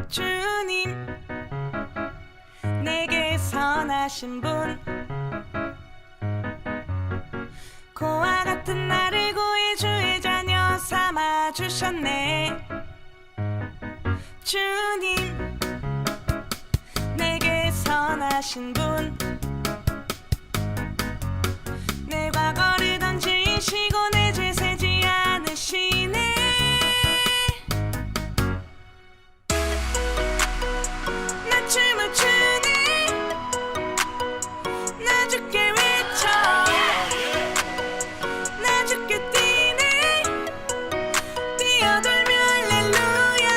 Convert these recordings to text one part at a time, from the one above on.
주님 내게 선하신 분 고와 같은 나를 구해 주의 자녀 삼아 주셨네. 주님 내게 선하신 분 내 과거를 던지시고 내 죄 세지 않으시네. 나 춤을 추네 나 주께 외쳐 나 주께 뛰네 뛰어돌며 할렐루야.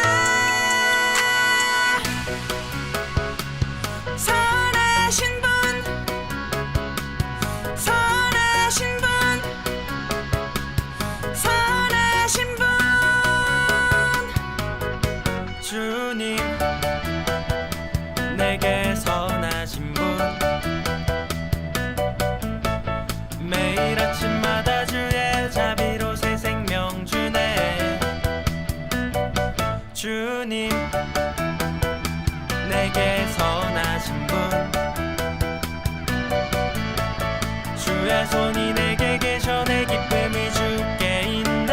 선하신 분 선하신 분 선하신 분 주님 내게 선하신 분 매일 아침마다 주의 자비로 새 생명 주네. 주님 내게 선하신 분 주의 손이 내게 계셔 내 기쁨이 주께 있네.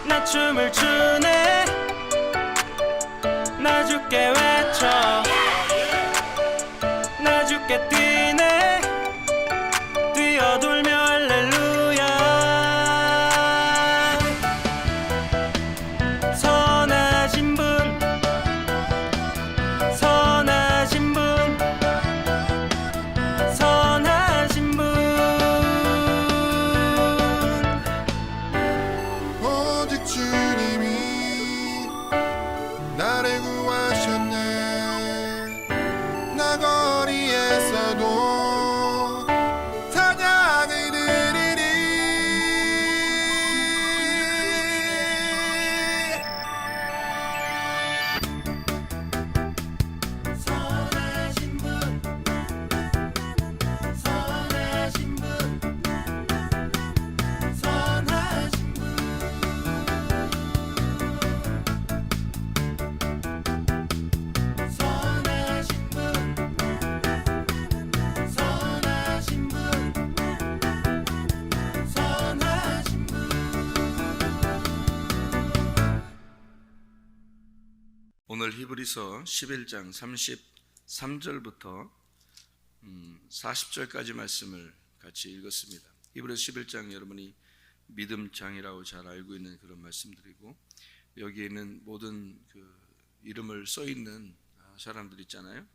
나 춤을 추네 나 주께 외쳐 나 주께 뛰네 뛰어돌며 할렐루야. 선하신 분 선하신 분 선하신 분 오직 주님이 나를 구하셨네. 나 거리에서도 찬양을 드리리. 선하신 분 선하신 분 선하신 분 선하신 분 선하신 분 선하신 분. 오늘 히브리서 11장 33절부터 40절까지 말씀을 같이 읽었습니다. 히브리서 11장 여러분이 믿음장이라고 잘 알고 있는 그런 말씀들이고, 여기에는 모든 그 이름을 써 있는 사람들 있잖아요.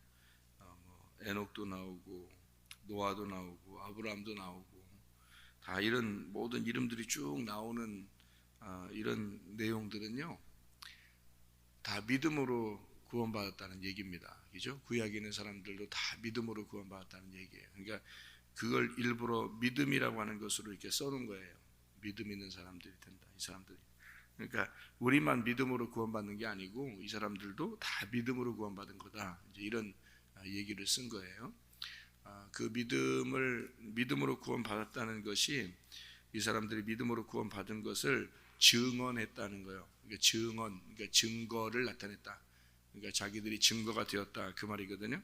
에녹도 나오고 노아도 나오고 아브라함도 나오고 다 이런 모든 이름들이 쭉 나오는 이런 내용들은요, 다 믿음으로 구원받았다는 얘기입니다. 그죠? 구약에 있는 사람들도 다 믿음으로 구원받았다는 얘기예요. 그러니까 그걸 일부러 믿음이라고 하는 것으로 이렇게 써놓은 거예요. 믿음 있는 사람들이 된다, 이 사람들이. 그러니까 우리만 믿음으로 구원받는 게 아니고 이 사람들도 다 믿음으로 구원받은 거다, 이제 이런 얘기를 쓴 거예요. 그 믿음으로 구원받았다는 것이, 이 사람들이 믿음으로 구원받은 것을 증언했다는 거예요. 그러니까 그러니까 증거를 나타냈다. 그러니까 자기들이 증거가 되었다, 그 말이거든요.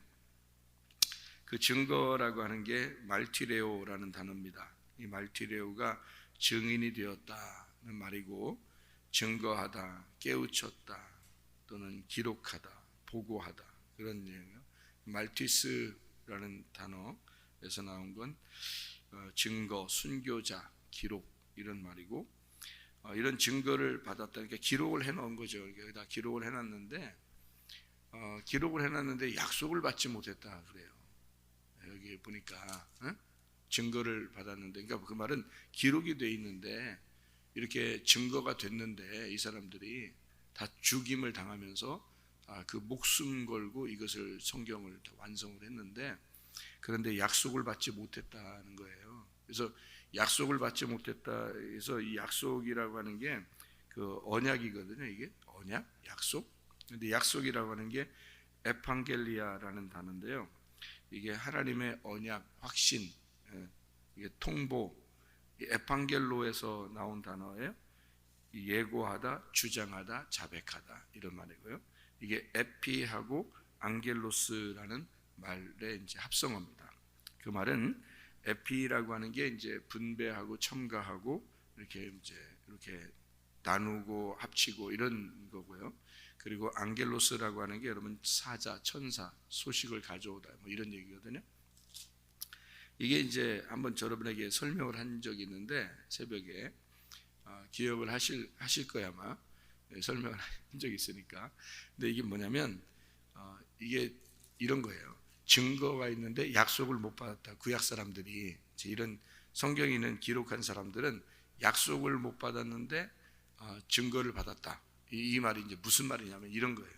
그 증거라고 하는 게 말티레오라는 단어입니다. 이 말티레오가 증인이 되었다는 말이고, 증거하다, 깨우쳤다, 또는 기록하다, 보고하다, 그런 내용이에요. 말티스라는 단어에서 나온 건 증거, 순교자, 기록, 이런 말이고, 이런 증거를 받았다. 그러니까 기록을 해놓은 거죠. 여기다 기록을 해놨는데, 약속을 받지 못했다 그래요. 여기 보니까 증거를 받았는데, 그러니까 그 말은 기록이 돼 있는데, 이렇게 증거가 됐는데 이 사람들이 다 죽임을 당하면서 그 목숨 걸고 이것을 성경을 완성을 했는데, 그런데 약속을 받지 못했다는 거예요. 그래서 약속을 받지 못했다 해서 이 약속이라고 하는 게 그 언약이거든요. 이게 언약, 약속. 근데 약속이라고 하는 게 에판겔리아라는 단어인데요. 이게 하나님의 언약, 확신, 이게 통보, 에판겔로에서 나온 단어예요. 예고하다, 주장하다, 자백하다 이런 말이고요. 이게 에피하고 안겔로스라는 말의 이제 합성어입니다. 그 말은 에피라고 하는 게 이제 분배하고 첨가하고 이렇게 나누고 합치고 이런 거고요. 그리고 안겔로스라고 하는 게 여러분 사자, 천사, 소식을 가져오다 뭐 이런 얘기거든요. 이게 이제 한번 여러분에게 설명을 한 적이 있는데 새벽에 기억을 하실 거야 아마. 설명을 한 적이 있으니까. 근데 이게 뭐냐면 이게 이런 거예요. 증거가 있는데 약속을 못 받았다. 구약 사람들이 이런 성경에 있는 기록한 사람들은 약속을 못 받았는데 증거를 받았다. 이 말이 이제 무슨 말이냐면 이런 거예요.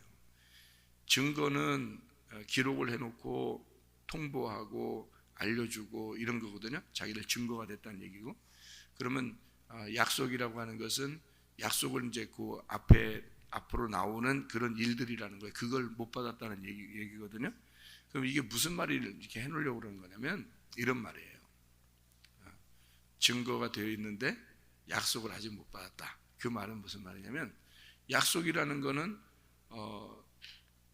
증거는 기록을 해놓고 통보하고 알려주고 이런 거거든요. 자기들 증거가 됐다는 얘기고. 그러면 약속이라고 하는 것은 약속을 이제 그 앞으로 나오는 그런 일들이라는 거예요. 그걸 못 받았다는 얘기거든요. 그럼 이게 무슨 말을 이렇게 해놓으려고 그러는 거냐면 이런 말이에요. 증거가 되어 있는데 약속을 아직 못 받았다. 그 말은 무슨 말이냐면 약속이라는 거는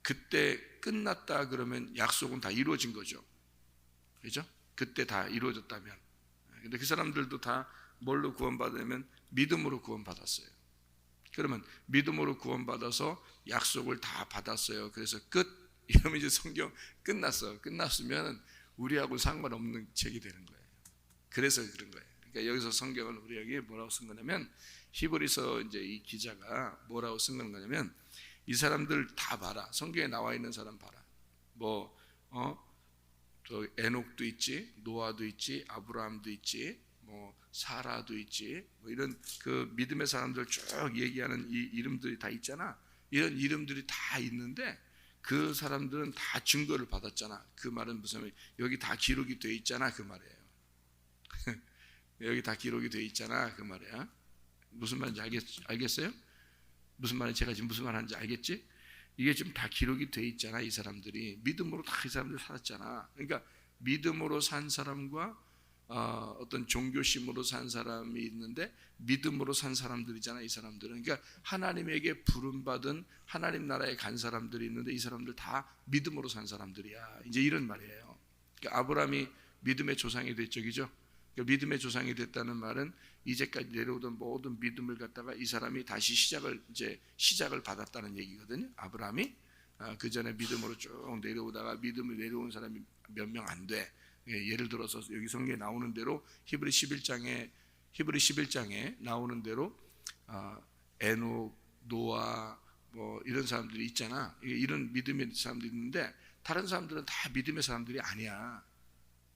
그때 끝났다 그러면 약속은 다 이루어진 거죠. 그죠? 그때 다 이루어졌다면. 근데 그 사람들도 다 뭘로 구원받으면 믿음으로 구원받았어요. 그러면 믿음으로 구원받아서 약속을 다 받았어요. 그래서 끝. 이러면 이제 성경 끝났어. 끝났으면 우리하고 상관없는 책이 되는 거예요. 그래서 그런 거예요. 그러니까 여기서 성경은 우리에게 뭐라고 쓴 거냐면 히브리서 이제 이 기자가 뭐라고 쓴 거냐면 이 사람들 다 봐라. 성경에 나와 있는 사람 봐라. 또 에녹도 있지, 노아도 있지, 아브라함도 있지, 뭐 사라도 있지, 뭐 이런 그 믿음의 사람들 쭉 얘기하는 이 이름들이 다 있잖아. 이런 이름들이 다 있는데 그 사람들은 다 증거를 받았잖아. 그 말은 무슨 말이야? 여기 다 기록이 돼 있잖아. 그 말이에요. 여기 다 기록이 돼 있잖아. 그 말이야. 무슨 말인지 알겠어요? 무슨 말인지 제가 지금 무슨 말 하는지 알겠지? 이게 지금 다 기록이 돼 있잖아. 이 사람들이 믿음으로 다 이 사람들 살았잖아. 그러니까 믿음으로 산 사람과 어떤 종교심으로 산 사람이 있는데 믿음으로 산 사람들이잖아. 이 사람들은 그러니까 하나님에게 부름받은 하나님 나라에 간 사람들이 있는데 이 사람들 다 믿음으로 산 사람들이야. 이제 이런 말이에요. 그러니까 아브라함이 믿음의 조상이 됐죠, 그죠? 그러니까 믿음의 조상이 됐다는 말은 이제까지 내려오던 모든 믿음을 갖다가 이 사람이 다시 시작을 받았다는 얘기거든요. 아브라함이 그 전에 믿음으로 쭉 내려오다가 믿음을 내려온 사람이 몇 명 안 돼. 예를 들어서 여기 성경에 나오는 대로 히브리 11장에 나오는 대로 에녹, 노아 뭐 이런 사람들이 있잖아. 이런 믿음의 사람들이 있는데 다른 사람들은 다 믿음의 사람들이 아니야.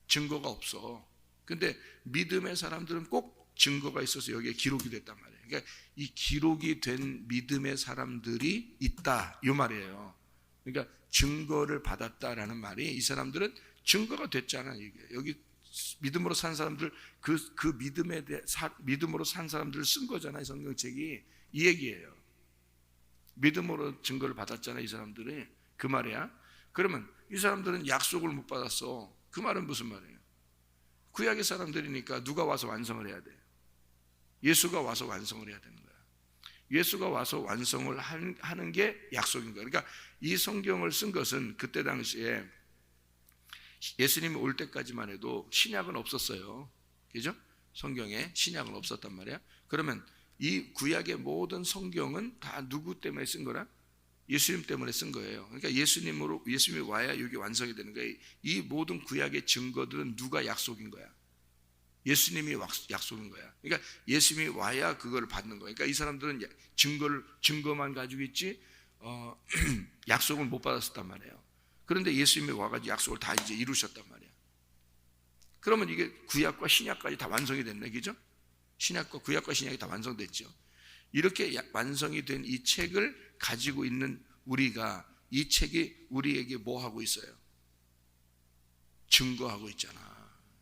증거가 없어. 근데 믿음의 사람들은 꼭 증거가 있어서 여기에 기록이 됐단 말이에요. 그러니까 이 기록이 된 믿음의 사람들이 있다 이 말이에요. 그러니까 증거를 받았다라는 말이 이 사람들은 증거가 됐잖아. 이게 여기 믿음으로 산 사람들 그 믿음으로 산 사람들을 쓴 거잖아요. 성경책이 이 얘기예요. 믿음으로 증거를 받았잖아. 이 사람들이 그 말이야. 그러면 이 사람들은 약속을 못 받았어. 그 말은 무슨 말이에요? 구약의 사람들이니까 누가 와서 완성을 해야 돼? 예수가 와서 완성을 해야 되는 거야. 예수가 와서 완성을 하는 게 약속인 거야. 그러니까 이 성경을 쓴 것은 그때 당시에 예수님이 올 때까지만 해도 신약은 없었어요. 그죠? 성경에 신약은 없었단 말이야. 그러면 이 구약의 모든 성경은 다 누구 때문에 쓴 거라? 예수님 때문에 쓴 거예요. 그러니까 예수님이 와야 여기 완성이 되는 거예요. 이 모든 구약의 증거들은 누가 약속인 거야? 예수님이 약속인 거야. 그러니까 예수님이 와야 그걸 받는 거야. 그러니까 이 사람들은 증거만 가지고 있지 약속을 못 받았었단 말이에요. 그런데 예수님이 와가지고 약속을 다 이제 이루셨단 말이야. 그러면 이게 구약과 신약까지 다 완성이 됐네, 그죠? 구약과 신약이 다 완성됐죠. 이렇게 완성이 된 이 책을 가지고 있는 우리가 이 책이 우리에게 뭐 하고 있어요? 증거하고 있잖아.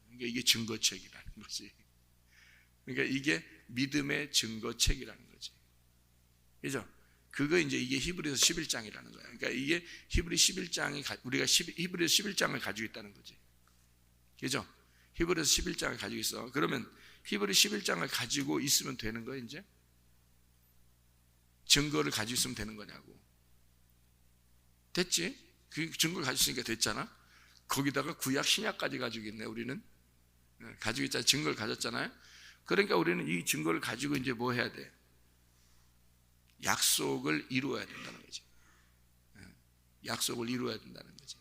그러니까 이게 증거책이라는 거지. 그러니까 이게 믿음의 증거책이라는 거지. 그죠? 그거 이게 히브리서 11장이라는 거야. 그러니까 이게 히브리 11장이 우리가 히브리서 11장을 가지고 있다는 거지. 그죠? 히브리서 11장을 가지고 있어. 그러면 히브리 11장을 가지고 있으면 되는 거야, 이제? 증거를 가지고 있으면 되는 거냐고. 됐지? 그 증거를 가지고 있으니까 됐잖아. 거기다가 구약 신약까지 가지고 있네. 우리는 가지고 있잖아. 증거를 가졌잖아요. 그러니까 우리는 이 증거를 가지고 이제 뭐 해야 돼? 약속을 이루어야 된다는 거지. 약속을 이루어야 된다는 거지.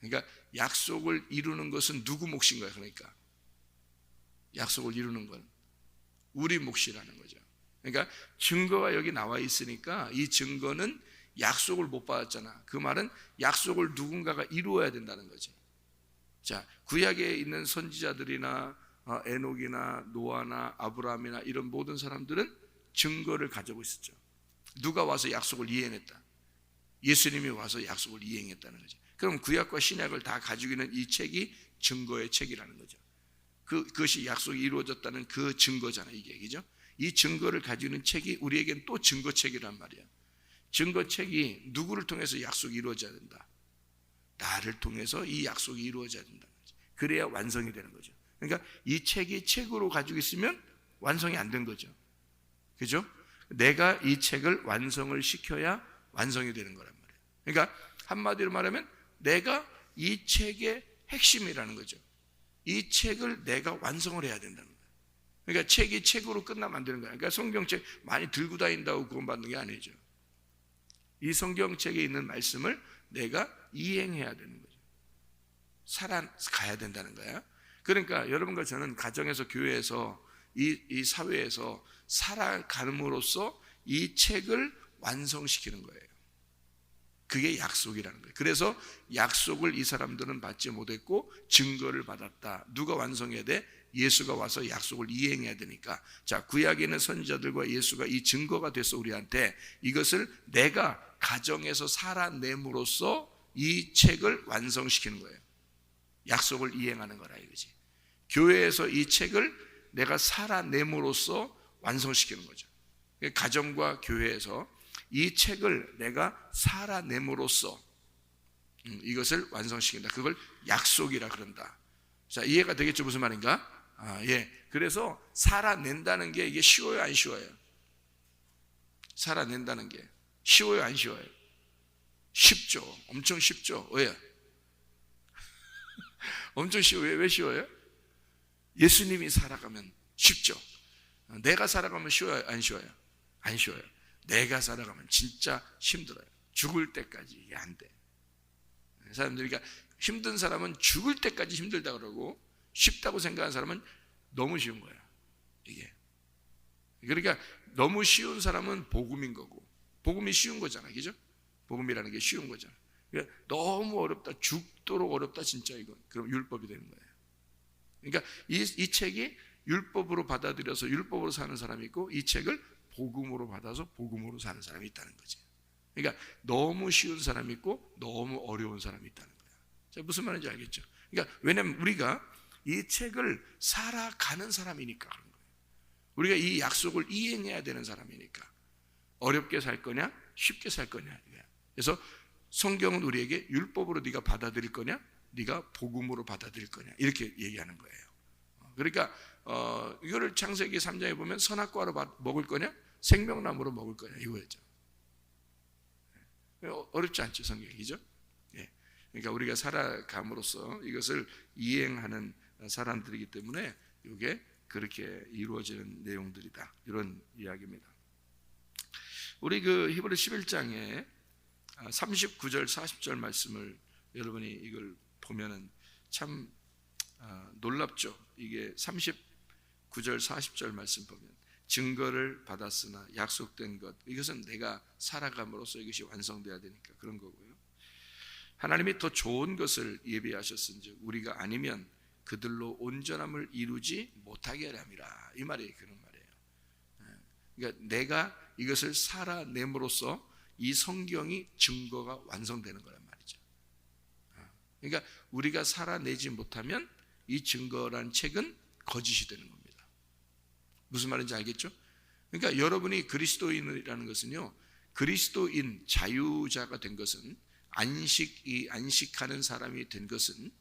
그러니까 약속을 이루는 것은 누구 몫인 거야? 그러니까 약속을 이루는 건 우리 몫이라는 거죠. 그러니까 증거가 여기 나와 있으니까 이 증거는 약속을 못 받았잖아. 그 말은 약속을 누군가가 이루어야 된다는 거지. 자, 구약에 있는 선지자들이나 에녹이나 노아나 아브라함이나 이런 모든 사람들은 증거를 가지고 있었죠. 누가 와서 약속을 이행했다. 예수님이 와서 약속을 이행했다는 거죠. 그럼 구약과 신약을 다 가지고 있는 이 책이 증거의 책이라는 거죠. 그것이 약속이 이루어졌다는 그 증거잖아요. 이게 그죠? 이 증거를 가지고 있는 책이 우리에겐 또 증거책이란 말이야. 증거책이 누구를 통해서 약속이 이루어져야 된다. 나를 통해서 이 약속이 이루어져야 된다는 거죠. 그래야 완성이 되는 거죠. 그러니까 이 책이 책으로 가지고 있으면 완성이 안 된 거죠. 그죠? 내가 이 책을 완성을 시켜야 완성이 되는 거란 말이에요. 그러니까 한마디로 말하면 내가 이 책의 핵심이라는 거죠. 이 책을 내가 완성을 해야 된다는 거예요. 그러니까 책이 책으로 끝나면 안 되는 거예요. 그러니까 성경책 많이 들고 다닌다고 구원받는 게 아니죠. 이 성경책에 있는 말씀을 내가 이행해야 되는 거죠. 살아가야 된다는 거야. 그러니까 여러분과 저는 가정에서, 교회에서, 이 사회에서 살아감으로써 이 책을 완성시키는 거예요. 그게 약속이라는 거예요. 그래서 약속을 이 사람들은 받지 못했고 증거를 받았다. 누가 완성해야 돼? 예수가 와서 약속을 이행해야 되니까. 자, 구약에 있는 선지자들과 예수가 이 증거가 돼서 우리한테 이것을 내가 가정에서 살아냄으로써 이 책을 완성시키는 거예요. 약속을 이행하는 거라 이거지. 교회에서 이 책을 내가 살아냄으로써 완성시키는 거죠. 가정과 교회에서 이 책을 내가 살아냄으로써 이것을 완성시킨다. 그걸 약속이라 그런다. 자, 이해가 되겠죠? 무슨 말인가? 예. 그래서 살아낸다는 게 이게 쉬워요, 안 쉬워요? 살아낸다는 게 쉬워요, 안 쉬워요? 쉽죠. 엄청 쉽죠. 왜? 엄청 쉬워요. 왜 쉬워요? 예수님이 살아가면 쉽죠. 내가 살아가면 쉬워요, 안 쉬워요? 안 쉬워요. 내가 살아가면 진짜 힘들어요. 죽을 때까지 이게 안 돼. 사람들이 그러니까 힘든 사람은 죽을 때까지 힘들다 그러고 쉽다고 생각하는 사람은 너무 쉬운 거야. 이게. 그러니까 너무 쉬운 사람은 복음인 거고, 복음이 쉬운 거잖아, 그죠? 복음이라는 게 쉬운 거잖아. 그러니까 너무 어렵다, 죽도록 어렵다, 진짜 이거. 그럼 율법이 되는 거예요. 그러니까 이 책이 율법으로 받아들여서 율법으로 사는 사람이 있고, 이 책을 복음으로 받아서 복음으로 사는 사람이 있다는 거지. 그러니까 너무 쉬운 사람이 있고 너무 어려운 사람이 있다는 거야. 자, 무슨 말인지 알겠죠? 그러니까 왜냐면 우리가 이 책을 살아가는 사람이니까 그런 거예요. 우리가 이 약속을 이행해야 되는 사람이니까. 어렵게 살 거냐, 쉽게 살 거냐. 그래서 성경은 우리에게 율법으로 네가 받아들일 거냐, 네가 복음으로 받아들일 거냐, 이렇게 얘기하는 거예요. 그러니까 이거를 창세기 3장에 보면 선악과로 먹을 거냐, 생명나무로 먹을 거냐, 이거였죠. 어렵지 않죠, 성경이죠? 예. 그러니까 우리가 살아감으로써 이것을 이행하는 사람들이기 때문에 이게 그렇게 이루어지는 내용들이다, 이런 이야기입니다. 우리 그 히브리 11장에 39절 40절 말씀을 여러분이 이걸 보면은 참 놀랍죠. 이게 39절 40절 말씀 보면 증거를 받았으나 약속된 것, 이것은 내가 살아감으로써 이것이 완성돼야 되니까 그런 거고요. 하나님이 더 좋은 것을 예비하셨은즉 우리가 아니면 그들로 온전함을 이루지 못하게 하람이라, 이 말이 그런 말이에요. 그러니까 내가 이것을 살아냄으로써 이 성경이 증거가 완성되는 거란 말이죠. 그러니까 우리가 살아내지 못하면 이 증거란 책은 거짓이 되는 겁니다. 무슨 말인지 알겠죠? 그러니까 여러분이 그리스도인이라는 것은요, 그리스도인 자유자가 된 것은, 안식하는 사람이 된 것은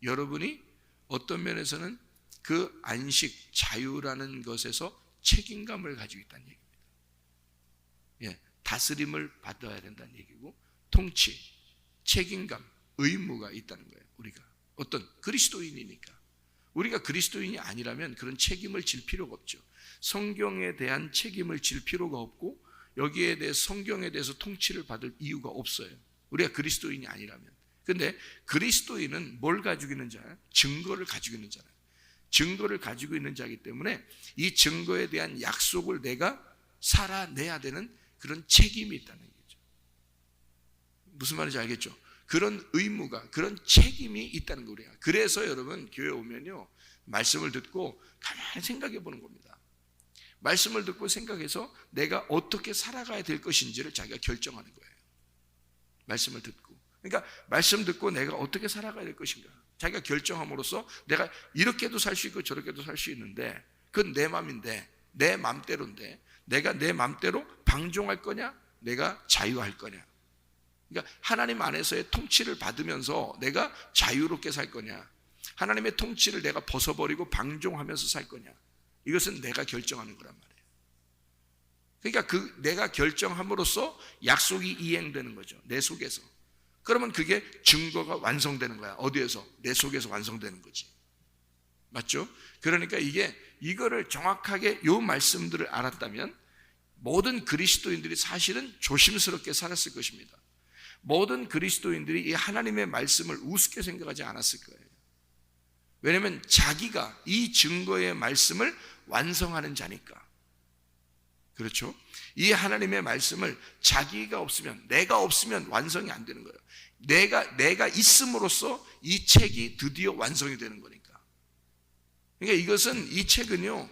여러분이 어떤 면에서는 그 안식, 자유라는 것에서 책임감을 가지고 있다는 얘기입니다. 예, 다스림을 받아야 된다는 얘기고, 통치, 책임감, 의무가 있다는 거예요. 우리가 어떤 그리스도인이니까. 우리가 그리스도인이 아니라면 그런 책임을 질 필요가 없죠. 성경에 대한 책임을 질 필요가 없고, 여기에 대해 성경에 대해서 통치를 받을 이유가 없어요. 우리가 그리스도인이 아니라면. 근데 그리스도인은 뭘 가지고 있는 자예요? 증거를 가지고 있는 자예요. 증거를 가지고 있는 자이기 때문에 이 증거에 대한 약속을 내가 살아내야 되는 그런 책임이 있다는 얘기죠. 무슨 말인지 알겠죠? 그런 의무가, 그런 책임이 있다는 거예요. 그래서 여러분 교회 오면요, 말씀을 듣고 가만히 생각해 보는 겁니다. 말씀을 듣고 생각해서 내가 어떻게 살아가야 될 것인지를 자기가 결정하는 거예요. 말씀을 듣고. 그러니까 말씀 듣고 내가 어떻게 살아가야 될 것인가, 자기가 결정함으로써 내가 이렇게도 살 수 있고 저렇게도 살 수 있는데, 그건 내 마음인데, 내 맘대로인데, 내가 내 맘대로 방종할 거냐, 내가 자유할 거냐. 그러니까 하나님 안에서의 통치를 받으면서 내가 자유롭게 살 거냐, 하나님의 통치를 내가 벗어버리고 방종하면서 살 거냐, 이것은 내가 결정하는 거란 말이에요. 그러니까 내가 결정함으로써 약속이 이행되는 거죠, 내 속에서. 그러면 그게 증거가 완성되는 거야. 어디에서? 내 속에서 완성되는 거지. 맞죠? 그러니까 이거를 정확하게 요 말씀들을 알았다면 모든 그리스도인들이 사실은 조심스럽게 살았을 것입니다. 모든 그리스도인들이 이 하나님의 말씀을 우습게 생각하지 않았을 거예요. 왜냐하면 자기가 이 증거의 말씀을 완성하는 자니까. 그렇죠? 이 하나님의 말씀을 자기가 없으면, 내가 없으면 완성이 안 되는 거예요. 내가 있음으로써 이 책이 드디어 완성이 되는 거니까. 그러니까 이 책은요,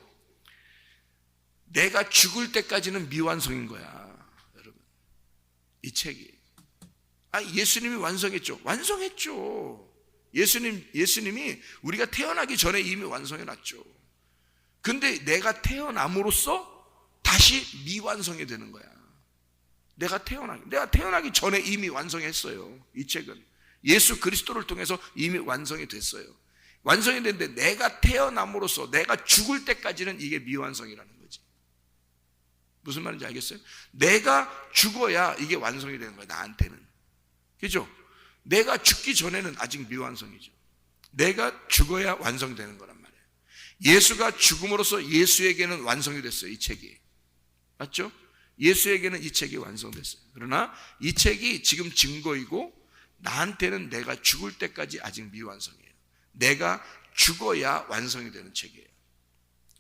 내가 죽을 때까지는 미완성인 거야, 여러분. 이 책이. 예수님이 완성했죠. 완성했죠. 예수님이 우리가 태어나기 전에 이미 완성해 놨죠. 근데 내가 태어남으로써 다시 미완성이 되는 거야. 내가 태어나기 전에 이미 완성했어요. 이 책은 예수 그리스도를 통해서 이미 완성이 됐어요. 완성이 됐는데 내가 태어남으로써 내가 죽을 때까지는 이게 미완성이라는 거지. 무슨 말인지 알겠어요? 내가 죽어야 이게 완성이 되는 거야, 나한테는. 그죠? 내가 죽기 전에는 아직 미완성이죠. 내가 죽어야 완성되는 거란 말이에요. 예수가 죽음으로써 예수에게는 완성이 됐어요, 이 책이. 맞죠? 예수에게는 이 책이 완성됐어요. 그러나 이 책이 지금 증거이고, 나한테는 내가 죽을 때까지 아직 미완성이에요. 내가 죽어야 완성이 되는 책이에요.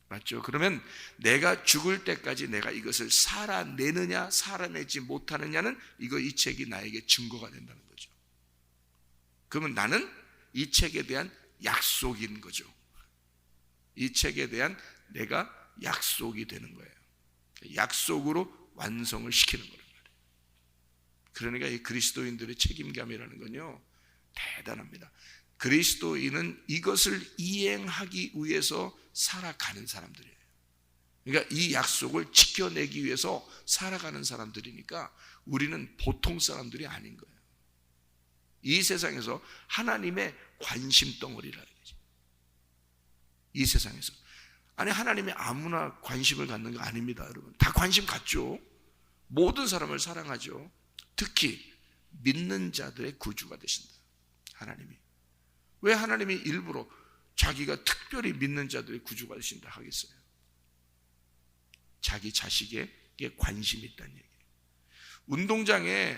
맞죠? 그러면 내가 죽을 때까지 내가 이것을 살아내느냐 살아내지 못하느냐는 이 책이 나에게 증거가 된다는 거죠. 그러면 나는 이 책에 대한 약속인 거죠. 이 책에 대한 내가 약속이 되는 거예요. 약속으로 완성을 시키는 거란 말이에요. 그러니까 이 그리스도인들의 책임감이라는 건요, 대단합니다. 그리스도인은 이것을 이행하기 위해서 살아가는 사람들이에요. 그러니까 이 약속을 지켜내기 위해서 살아가는 사람들이니까 우리는 보통 사람들이 아닌 거예요. 이 세상에서 하나님의 관심 덩어리라는 거지. 이 세상에서. 아니, 하나님이 아무나 관심을 갖는 거 아닙니다, 여러분. 다 관심 갖죠. 모든 사람을 사랑하죠. 특히 믿는 자들의 구주가 되신다, 하나님이. 왜 하나님이 일부러 자기가 특별히 믿는 자들의 구주가 되신다 하겠어요? 자기 자식에게 관심이 있다는 얘기예요. 운동장에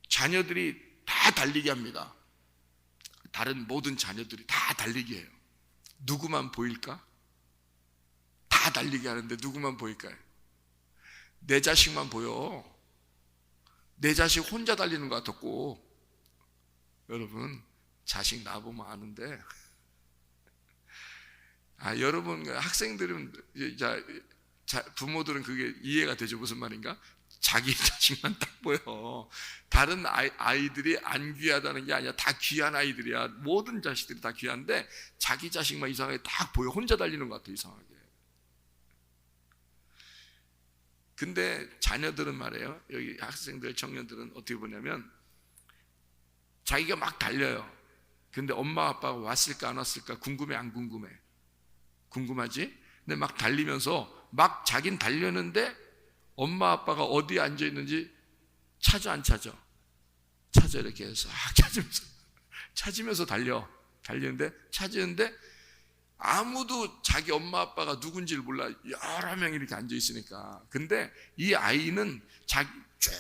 자녀들이 다 달리기 합니다. 다른 모든 자녀들이 다 달리기 해요. 누구만 보일까? 다 달리기 하는데 누구만 보일까요? 내 자식만 보여. 내 자식 혼자 달리는 것 같았고, 여러분 자식 나보면 아는데, 여러분 학생들은, 부모들은 그게 이해가 되죠. 무슨 말인가? 자기 자식만 딱 보여. 다른 아이들이 안 귀하다는 게 아니라 다 귀한 아이들이야. 모든 자식들이 다 귀한데 자기 자식만 이상하게 딱 보여. 혼자 달리는 것 같아, 이상하게. 근데 자녀들은 말이에요, 여기 학생들, 청년들은 어떻게 보냐면, 자기가 막 달려요. 근데 엄마 아빠가 왔을까 안 왔을까 궁금해, 안 궁금해? 궁금하지? 근데 막 달리면서 막 자긴 달렸는데 엄마 아빠가 어디에 앉아 있는지 찾아 안 찾아? 찾아. 이렇게 해서 찾으면서 달리는데 찾는데 아무도 자기 엄마 아빠가 누군지를 몰라. 여러 명이 이렇게 앉아 있으니까. 근데 이 아이는 자기 쭉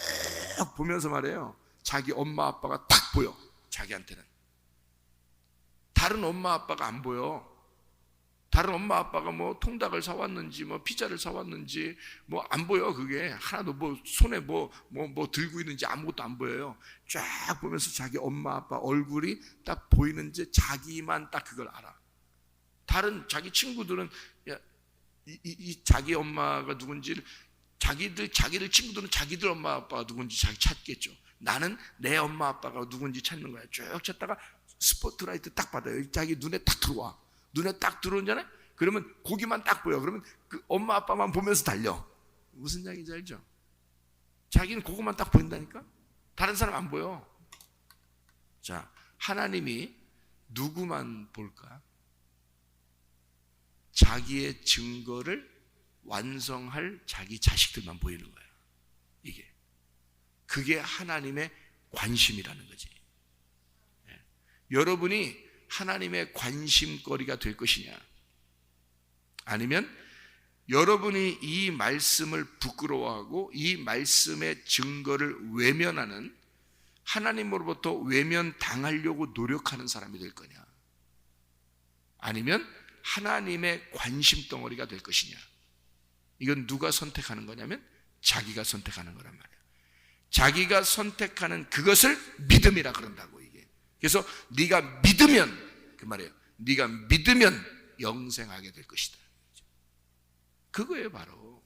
보면서 말해요. 자기 엄마 아빠가 딱 보여. 자기한테는. 다른 엄마 아빠가 안 보여. 다른 엄마 아빠가 뭐 통닭을 사왔는지 뭐 피자를 사왔는지 뭐 안 보여. 그게 하나도 뭐 손에 뭐 들고 있는지 아무것도 안 보여요. 쫙 보면서 자기 엄마 아빠 얼굴이 딱 보이는지 자기만 딱 그걸 알아. 다른 자기 친구들은 이 자기 엄마가 누군지를 자기들 친구들은 자기들 엄마 아빠가 누군지 자기 찾겠죠. 나는 내 엄마 아빠가 누군지 찾는 거야. 쭉 찾다가 스포트라이트 딱 받아요. 자기 눈에 딱 들어와. 눈에 딱 들어오잖아요. 그러면 고기만 딱 보여. 그러면 그 엄마 아빠만 보면서 달려. 무슨 얘기인지 알죠? 자기는 그것만 딱 보인다니까. 다른 사람 안 보여. 자, 하나님이 누구만 볼까? 자기의 증거를 완성할 자기 자식들만 보이는 거예요. 이게 그게 하나님의 관심이라는 거지. 여러분이 하나님의 관심거리가 될 것이냐, 아니면 여러분이 이 말씀을 부끄러워하고 이 말씀의 증거를 외면하는, 하나님으로부터 외면당하려고 노력하는 사람이 될 거냐, 아니면 하나님의 관심 덩어리가 될 것이냐. 이건 누가 선택하는 거냐면 자기가 선택하는 거란 말이야. 자기가 선택하는 그것을 믿음이라 그런다고. 이게 그래서 네가 믿으면, 그 말이에요, 네가 믿으면 영생하게 될 것이다. 그거예요 바로.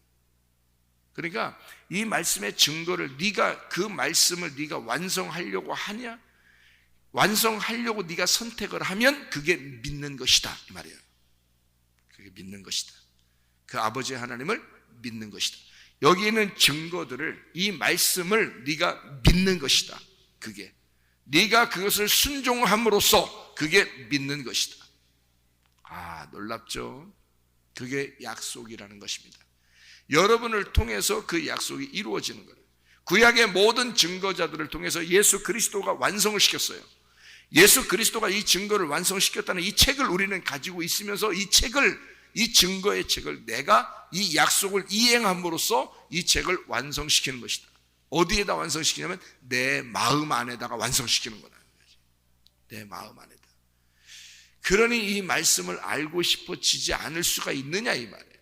그러니까 이 말씀의 증거를 네가, 그 말씀을 네가 완성하려고 하냐, 완성하려고 네가 선택을 하면 그게 믿는 것이다 이 말이에요. 그게 믿는 것이다. 그 아버지 하나님을 믿는 것이다. 여기 있는 증거들을, 이 말씀을 네가 믿는 것이다. 그게 네가 그것을 순종함으로써 그게 믿는 것이다. 아, 놀랍죠? 그게 약속이라는 것입니다. 여러분을 통해서 그 약속이 이루어지는 거예요. 구약의 모든 증거자들을 통해서 예수 그리스도가 완성을 시켰어요. 예수 그리스도가 이 증거를 완성시켰다는 이 책을 우리는 가지고 있으면서 이 책을, 이 증거의 책을 내가 이 약속을 이행함으로써 이 책을 완성시키는 것이다. 어디에다 완성시키냐면 내 마음 안에다가 완성시키는 거다. 내 마음 안에다. 그러니 이 말씀을 알고 싶어지지 않을 수가 있느냐 이 말이에요.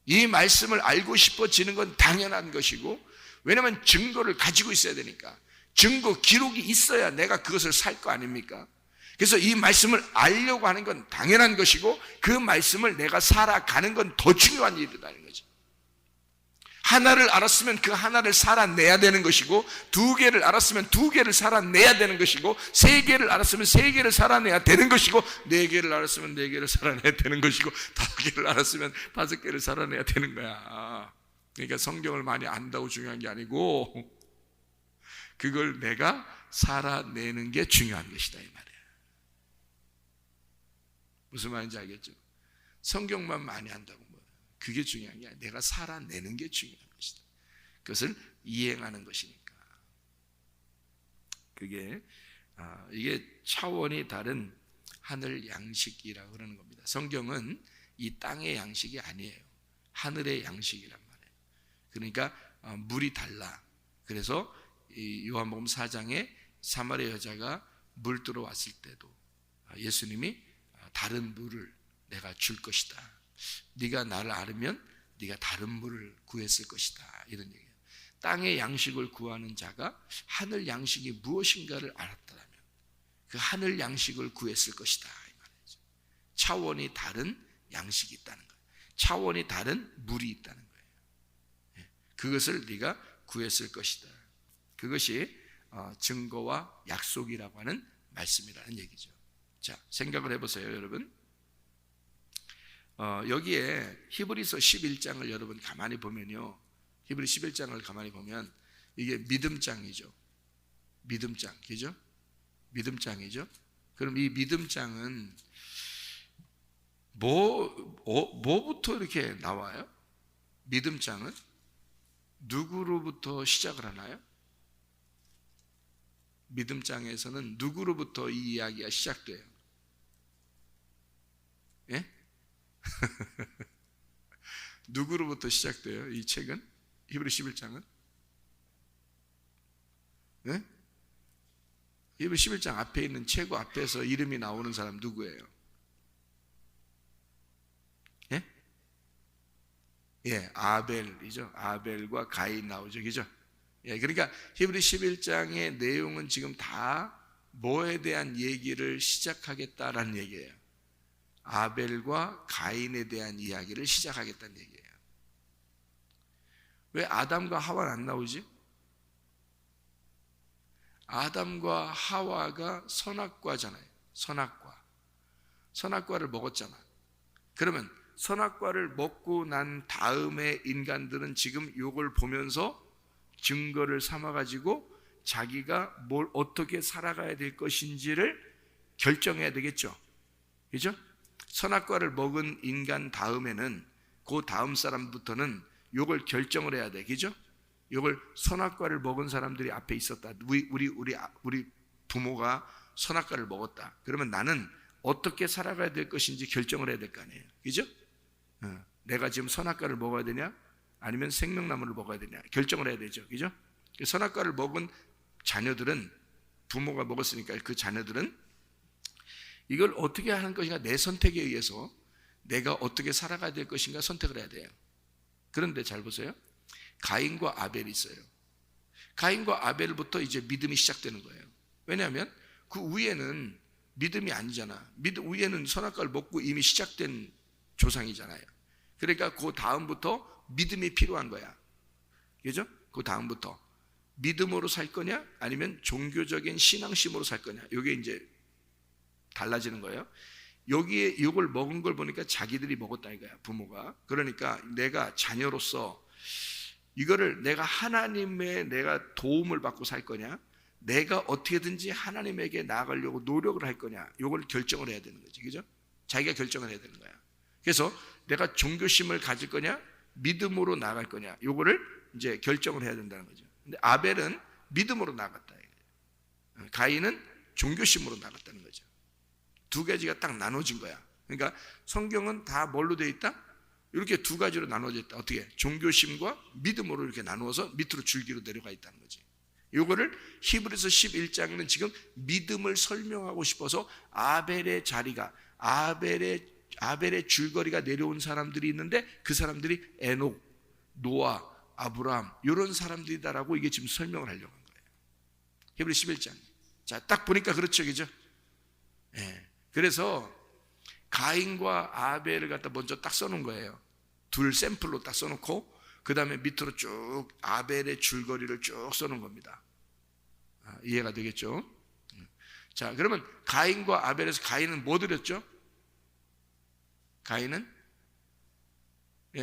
이 말씀을 알고 싶어지는 건 당연한 것이고, 왜냐하면 증거를 가지고 있어야 되니까. 증거, 기록이 있어야 내가 그것을 살 거 아닙니까? 그래서 이 말씀을 알려고 하는 건 당연한 것이고, 그 말씀을 내가 살아가는 건 더 중요한 일이라는 거지. 하나를 알았으면 그 하나를 살아내야 되는 것이고, 두 개를 알았으면 두 개를 살아내야 되는 것이고, 세 개를 알았으면 세 개를 살아내야 되는 것이고, 네 개를 알았으면 네 개를 살아내야 되는 것이고, 다섯 개를 알았으면 다섯 개를 살아내야 되는 거야. 그러니까 성경을 많이 안다고 중요한 게 아니고, 그걸 내가 살아내는 게 중요한 것이다 이 말이야. 무슨 말인지 알겠죠? 성경만 많이 안다고 뭐 그게 중요한 게 아니라 내가 살아내는 게 중요한 것이다. 그것을 이행하는 것이니까. 그게 이게 차원이 다른 하늘 양식이라고 그러는 겁니다. 성경은 이 땅의 양식이 아니에요. 하늘의 양식이란 말이에요. 그러니까 물이 달라. 그래서 이 요한복음 4장에 사마리아 여자가 물 들어왔을 때도 예수님이 다른 물을 내가 줄 것이다. 네가 나를 알으면 네가 다른 물을 구했을 것이다. 이런 얘기예요. 땅의 양식을 구하는 자가 하늘 양식이 무엇인가를 알았다면 그 하늘 양식을 구했을 것이다 이 말이죠. 차원이 다른 양식이 있다는 거예요. 차원이 다른 물이 있다는 거예요. 그것을 네가 구했을 것이다. 그것이 증거와 약속이라고 하는 말씀이라는 얘기죠. 자, 생각을 해보세요 여러분. 여기에 히브리서 11장을 여러분 가만히 보면요, 히브리 11장을 가만히 보면 이게 믿음장이죠. 믿음장, 그죠? 믿음장이죠. 그럼 이 믿음장은 뭐부터 이렇게 나와요? 믿음장은 누구로부터 시작을 하나요? 믿음장에서는 누구로부터 이 이야기가 시작돼요? 예? 누구로부터 시작돼요? 이 책은? 히브리 11장은? 예? 히브리 11장 앞에 있는 최고 앞에서 이름이 나오는 사람 누구예요? 예? 예, 아벨이죠. 아벨과 가인 나오죠. 그죠? 예, 그러니까 히브리 11장의 내용은 지금 다 뭐에 대한 얘기를 시작하겠다라는 얘기예요. 아벨과 가인에 대한 이야기를 시작하겠다는 얘기예요. 왜 아담과 하와는 안 나오지? 아담과 하와가 선악과잖아요. 선악과를 먹었잖아. 그러면 선악과를 먹고 난 다음에 인간들은 지금 이걸 보면서 증거를 삼아가지고 자기가 뭘 어떻게 살아가야 될 것인지를 결정해야 되겠죠. 그죠? 선악과를 먹은 인간 다음에는 그 다음 사람부터는 이걸 결정을 해야 돼. 그죠? 이걸 선악과를 먹은 사람들이 앞에 있었다. 우리 부모가 선악과를 먹었다. 그러면 나는 어떻게 살아가야 될 것인지 결정을 해야 될 거 아니에요. 그죠? 내가 지금 선악과를 먹어야 되냐? 아니면 생명나무를 먹어야 되냐? 결정을 해야 되죠. 그죠? 선악과를 먹은 자녀들은, 부모가 먹었으니까 그 자녀들은 이걸 어떻게 하는 것인가, 내 선택에 의해서 내가 어떻게 살아가야 될 것인가 선택을 해야 돼요. 그런데 잘 보세요. 가인과 아벨이 있어요. 가인과 아벨부터 이제 믿음이 시작되는 거예요. 왜냐하면 그 위에는 믿음이 아니잖아. 위에는 선악과를 먹고 이미 시작된 조상이잖아요. 그러니까 그 다음부터 믿음이 필요한 거야. 그죠? 그 다음부터 믿음으로 살 거냐, 아니면 종교적인 신앙심으로 살 거냐. 이게 이제 달라지는 거예요. 여기에 이걸 먹은 걸 보니까 자기들이 먹었다 이거야, 부모가. 그러니까 내가 자녀로서 이거를 내가 하나님의 내가 도움을 받고 살 거냐, 내가 어떻게든지 하나님에게 나아가려고 노력을 할 거냐, 이걸 결정을 해야 되는 거지. 그죠? 자기가 결정을 해야 되는 거야. 그래서 내가 종교심을 가질 거냐, 믿음으로 나아갈 거냐, 이거를 이제 결정을 해야 된다는 거죠. 근데 아벨은 믿음으로 나갔다. 가인은 종교심으로 나갔다는 거죠. 두 가지가 딱 나눠진 거야. 그러니까 성경은 다 뭘로 되어 있다? 이렇게 두 가지로 나눠져 있다. 어떻게? 종교심과 믿음으로 이렇게 나누어서 밑으로 줄기로 내려가 있다는 거지. 이거를 히브리서 11장은 지금 믿음을 설명하고 싶어서 아벨의 자리가, 아벨의 줄거리가 내려온 사람들이 있는데 그 사람들이 에녹, 노아, 아브라함 이런 사람들이다라고 이게 지금 설명을 하려고 한 거예요. 히브리 11장. 자, 딱 보니까 그렇죠, 그죠? 예. 그래서 가인과 아벨을 갖다 먼저 딱 써놓은 거예요. 둘 샘플로 딱 써놓고 그 다음에 밑으로 쭉 아벨의 줄거리를 쭉 써놓은 겁니다. 이해가 되겠죠? 자, 그러면 가인과 아벨에서 가인은 뭐 드렸죠? 가인은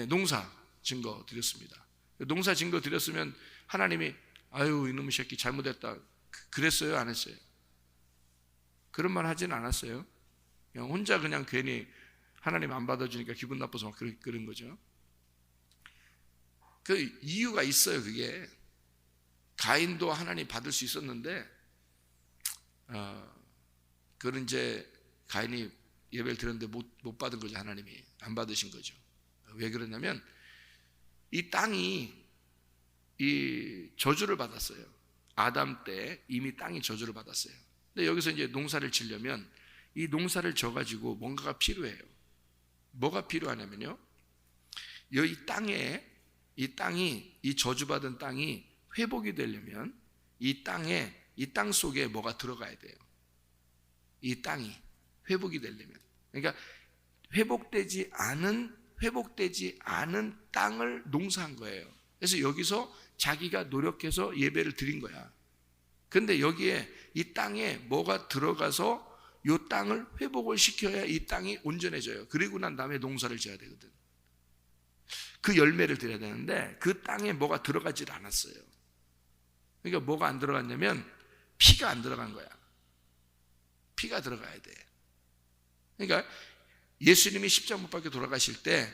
농사 증거 드렸습니다. 농사 증거 드렸으면 하나님이 아유 이놈의 새끼 잘못했다 그랬어요, 안 했어요? 그런 말 하진 않았어요. 그냥 혼자 그냥 괜히 하나님 안 받아주니까 기분 나빠서 막 그런 거죠. 그 이유가 있어요. 그게 가인도 하나님 받을 수 있었는데 그런 이제 가인이 예배를 드렸는데 못 받은 거죠. 하나님이 안 받으신 거죠. 왜 그러냐면 이 땅이 이 저주를 받았어요. 아담 때 이미 땅이 저주를 받았어요. 근데 여기서 이제 농사를 지려면 이 농사를 져가지고 뭔가가 필요해요. 뭐가 필요하냐면요, 이 땅이 이 저주받은 땅이 회복이 되려면 이 땅 속에 뭐가 들어가야 돼요. 이 땅이 회복이 되려면, 그러니까 회복되지 않은 땅을 농사한 거예요. 그래서 여기서 자기가 노력해서 예배를 드린 거야. 근데 여기에 이 땅에 뭐가 들어가서 이 땅을 회복을 시켜야 이 땅이 온전해져요. 그리고 난 다음에 농사를 지어야 되거든. 그 열매를 드려야 되는데 그 땅에 뭐가 들어가질 않았어요. 그러니까 뭐가 안 들어갔냐면 피가 안 들어간 거야. 피가 들어가야 돼. 그러니까 예수님이 십자가 못 박혀 돌아가실 때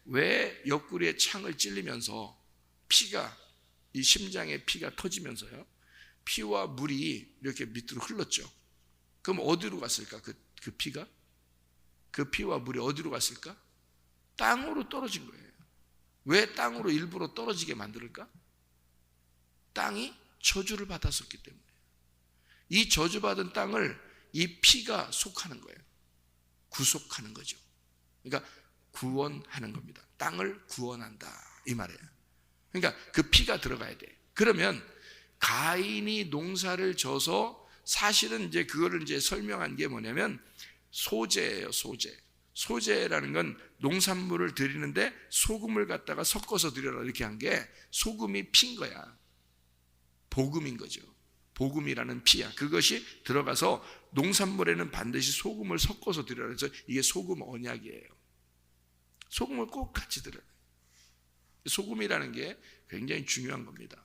왜 옆구리에 창을 찔리면서 피가 이 심장에 피가 터지면서요, 피와 물이 이렇게 밑으로 흘렀죠. 그럼 어디로 갔을까? 그 피가? 그 피와 물이 어디로 갔을까? 땅으로 떨어진 거예요. 왜 땅으로 일부러 떨어지게 만들까? 땅이 저주를 받았었기 때문에. 이 저주받은 땅을 이 피가 속하는 거예요. 구속하는 거죠. 그러니까 구원하는 겁니다. 땅을 구원한다 이 말이에요. 그러니까 그 피가 들어가야 돼. 그러면 가인이 농사를 져서 사실은 이제 그거를 이제 설명한 게 뭐냐면 소재예요, 소재. 소재라는 건 농산물을 드리는데 소금을 갖다가 섞어서 드려라 이렇게 한 게 소금이 피인 거야. 복음인 거죠. 복음이라는 피야. 그것이 들어가서 농산물에는 반드시 소금을 섞어서 드려라. 그래서 이게 소금 언약이에요. 소금을 꼭 같이 드려라. 소금이라는 게 굉장히 중요한 겁니다.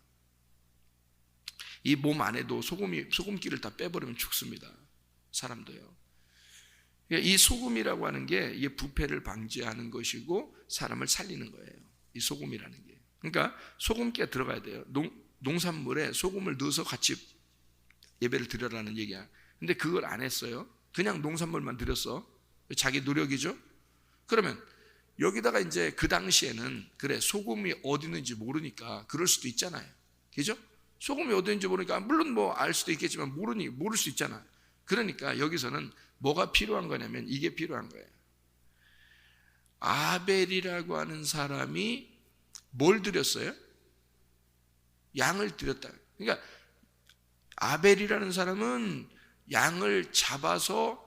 이 몸 안에도 소금기를 다 빼버리면 죽습니다. 사람도요. 이 소금이라고 하는 게 이게 부패를 방지하는 것이고 사람을 살리는 거예요. 이 소금이라는 게. 그러니까 소금기가 들어가야 돼요. 농산물에 소금을 넣어서 같이 예배를 드려라는 얘기야. 근데 그걸 안 했어요. 그냥 농산물만 드렸어. 자기 노력이죠. 그러면 여기다가 이제 그 당시에는 그래 소금이 어디 있는지 모르니까 그럴 수도 있잖아요. 그죠? 소금이 어디 있는지 모르니까 물론 뭐 알 수도 있겠지만 모를 수 있잖아. 그러니까 여기서는 뭐가 필요한 거냐면 이게 필요한 거예요. 아벨이라고 하는 사람이 뭘 드렸어요? 양을 드렸다. 그러니까 아벨이라는 사람은 양을 잡아서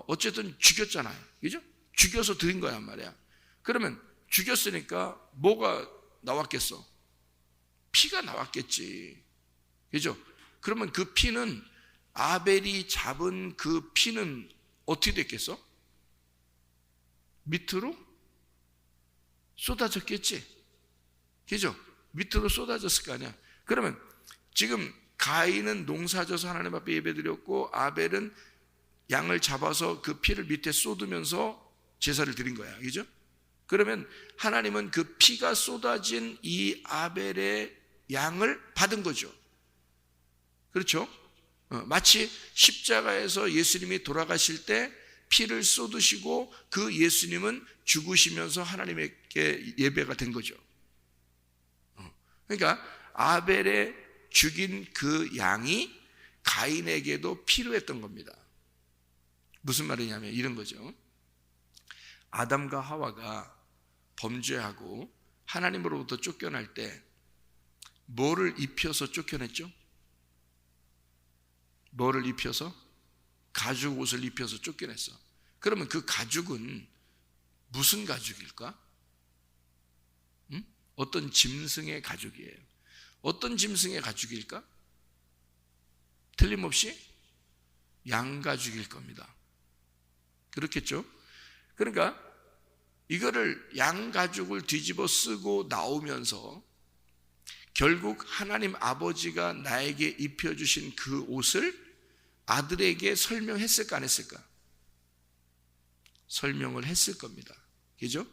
어쨌든 죽였잖아요. 그죠? 죽여서 드린 거란 말이야. 그러면 죽였으니까 뭐가 나왔겠어? 피가 나왔겠지. 그죠? 그러면 그 피는 아벨이 잡은 그 피는 어떻게 됐겠어? 밑으로 쏟아졌겠지. 그죠? 밑으로 쏟아졌을 거 아니야. 그러면 지금 가인은 농사져서 하나님 앞에 예배드렸고 아벨은 양을 잡아서 그 피를 밑에 쏟으면서 제사를 드린 거야. 그죠? 그러면 하나님은 그 피가 쏟아진 이 아벨의 양을 받은 거죠. 그렇죠? 마치 십자가에서 예수님이 돌아가실 때 피를 쏟으시고 그 예수님은 죽으시면서 하나님께 예배가 된 거죠. 그러니까 아벨의 죽인 그 양이 가인에게도 필요했던 겁니다. 무슨 말이냐면 이런 거죠. 아담과 하와가 범죄하고 하나님으로부터 쫓겨날 때 뭐를 입혀서 쫓겨냈죠? 뭐를 입혀서? 가죽 옷을 입혀서 쫓겨냈어. 그러면 그 가죽은 무슨 가죽일까? 어떤 짐승의 가죽이에요. 어떤 짐승의 가죽일까? 틀림없이 양가죽일 겁니다. 그렇겠죠? 그러니까 이거를 양가죽을 뒤집어 쓰고 나오면서 결국 하나님 아버지가 나에게 입혀주신 그 옷을 아들에게 설명했을까 안 했을까? 설명을 했을 겁니다. 그죠?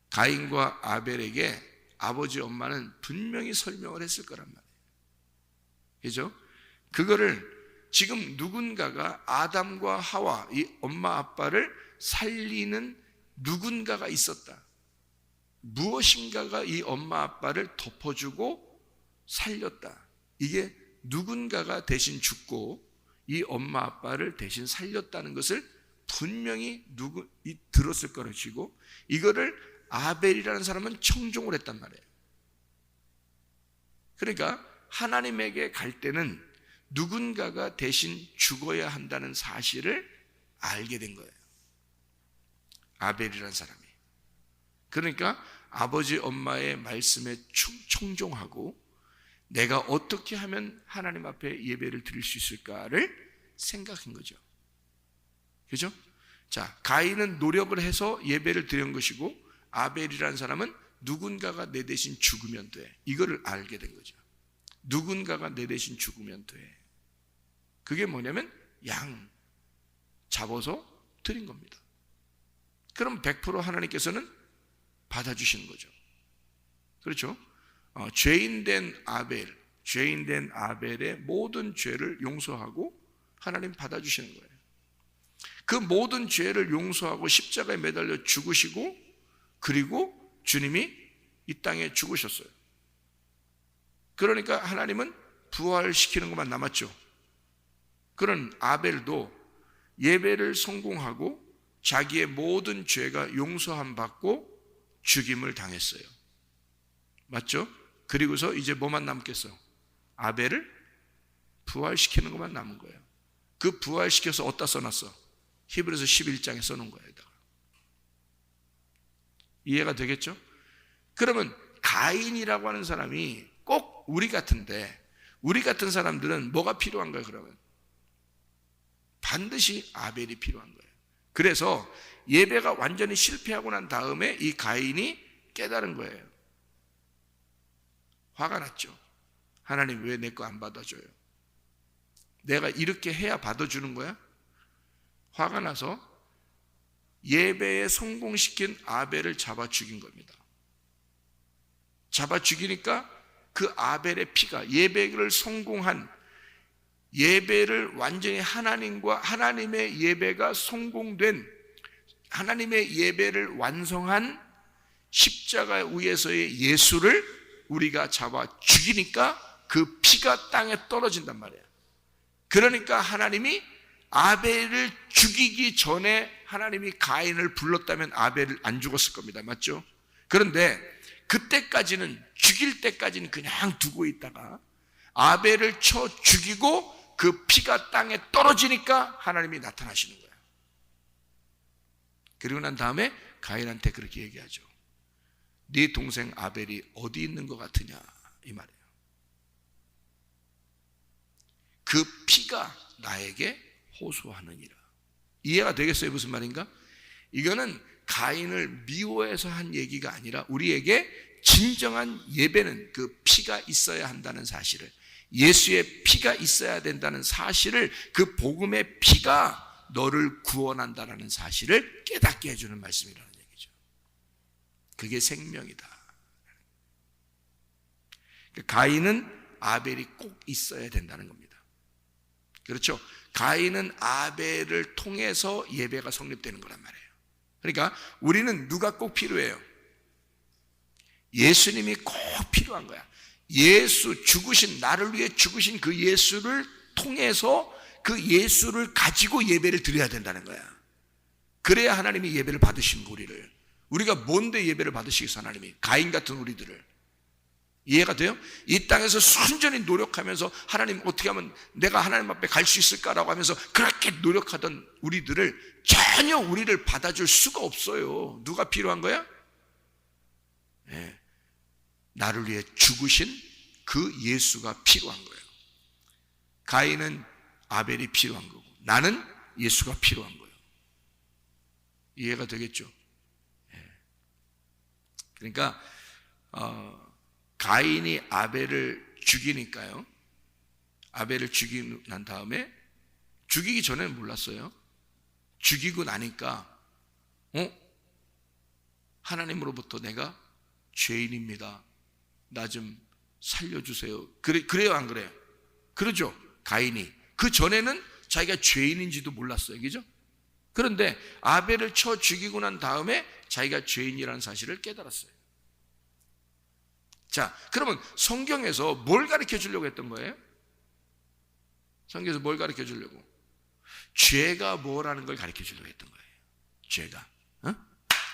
가인과 아벨에게 아버지 엄마는 분명히 설명을 했을 거란 말이에요. 그죠? 그거를 지금 누군가가 아담과 하와 이 엄마 아빠를 살리는 누군가가 있었다. 무엇인가가 이 엄마 아빠를 덮어주고 살렸다. 이게 누군가가 대신 죽고 이 엄마 아빠를 대신 살렸다는 것을 분명히 들었을 것이고 이거를 아벨이라는 사람은 청종을 했단 말이에요. 그러니까 하나님에게 갈 때는 누군가가 대신 죽어야 한다는 사실을 알게 된 거예요. 아벨이라는 사람이. 그러니까 아버지 엄마의 말씀에 청종하고 내가 어떻게 하면 하나님 앞에 예배를 드릴 수 있을까를 생각한 거죠. 그죠? 자, 가인은 노력을 해서 예배를 드린 것이고 아벨이라는 사람은 누군가가 내 대신 죽으면 돼. 이거를 알게 된 거죠. 누군가가 내 대신 죽으면 돼. 그게 뭐냐면 양 잡아서 드린 겁니다. 그럼 100% 하나님께서는 받아주시는 거죠. 그렇죠? 죄인된 아벨의 모든 죄를 용서하고 하나님 받아주시는 거예요. 그 모든 죄를 용서하고 십자가에 매달려 죽으시고, 그리고 주님이 이 땅에 죽으셨어요. 그러니까 하나님은 부활시키는 것만 남았죠. 그런 아벨도 예배를 성공하고 자기의 모든 죄가 용서함 받고 죽임을 당했어요. 맞죠? 그리고서 이제 뭐만 남겠어? 아벨을 부활시키는 것만 남은 거예요. 그 부활시켜서 어디다 써놨어? 히브리서 11장에 써놓은 거예요. 이해가 되겠죠? 그러면 가인이라고 하는 사람이 꼭 우리 같은데, 우리 같은 사람들은 뭐가 필요한 거예요? 그러면 반드시 아벨이 필요한 거예요. 그래서 예배가 완전히 실패하고 난 다음에 이 가인이 깨달은 거예요. 화가 났죠. 하나님 왜 내 거 안 받아줘요? 내가 이렇게 해야 받아주는 거야? 화가 나서 예배에 성공시킨 아벨을 잡아 죽인 겁니다. 잡아 죽이니까 그 아벨의 피가, 예배를 성공한, 예배를 완전히 하나님의 예배가 성공된, 하나님의 예배를 완성한 십자가 위에서의 예수를 우리가 잡아 죽이니까 그 피가 땅에 떨어진단 말이에요. 그러니까 하나님이 아벨을 죽이기 전에 하나님이 가인을 불렀다면 아벨을 안 죽었을 겁니다. 맞죠? 그런데 그때까지는, 죽일 때까지는 그냥 두고 있다가 아벨을 쳐 죽이고 그 피가 땅에 떨어지니까 하나님이 나타나시는 거예요. 그리고 난 다음에 가인한테 그렇게 얘기하죠. 네 동생 아벨이 어디 있는 것 같으냐, 이 말이에요. 그 피가 나에게 호소하느니라. 이해가 되겠어요? 무슨 말인가? 이거는 가인을 미워해서 한 얘기가 아니라 우리에게 진정한 예배는 그 피가 있어야 한다는 사실을, 예수의 피가 있어야 된다는 사실을, 그 복음의 피가 너를 구원한다는 사실을 깨닫게 해주는 말씀이라는 얘기죠. 그게 생명이다. 가인은 아벨이 꼭 있어야 된다는 겁니다. 그렇죠? 가인은 아벨을 통해서 예배가 성립되는 거란 말이에요. 그러니까 우리는 누가 꼭 필요해요? 예수님이 꼭 필요한 거야. 예수, 죽으신, 나를 위해 죽으신 그 예수를 통해서 그 예수를 가지고 예배를 드려야 된다는 거야. 그래야 하나님이 예배를 받으신 우리를, 우리가 뭔데 예배를 받으시겠어? 하나님이 가인 같은 우리들을. 이해가 돼요? 이 땅에서 순전히 노력하면서 하나님 어떻게 하면 내가 하나님 앞에 갈 수 있을까라고 하면서 그렇게 노력하던 우리들을 전혀 우리를 받아줄 수가 없어요. 누가 필요한 거야? 네. 나를 위해 죽으신 그 예수가 필요한 거예요. 가인은 아벨이 필요한 거고 나는 예수가 필요한 거예요. 이해가 되겠죠? 네. 그러니까 가인이 아벨을 죽이니까요. 아벨을 죽이고 난 다음에, 죽이기 전에는 몰랐어요. 죽이고 나니까 하나님으로부터 내가 죄인입니다, 나 좀 살려주세요. 그래요 안 그래요? 그러죠. 가인이 그 전에는 자기가 죄인인지도 몰랐어요. 그죠? 그런데 아벨을 쳐 죽이고 난 다음에 자기가 죄인이라는 사실을 깨달았어요. 자, 그러면 성경에서 뭘 가르쳐 주려고 했던 거예요? 성경에서 뭘 가르쳐 주려고? 죄가 뭐라는 걸 가르쳐 주려고 했던 거예요. 죄가.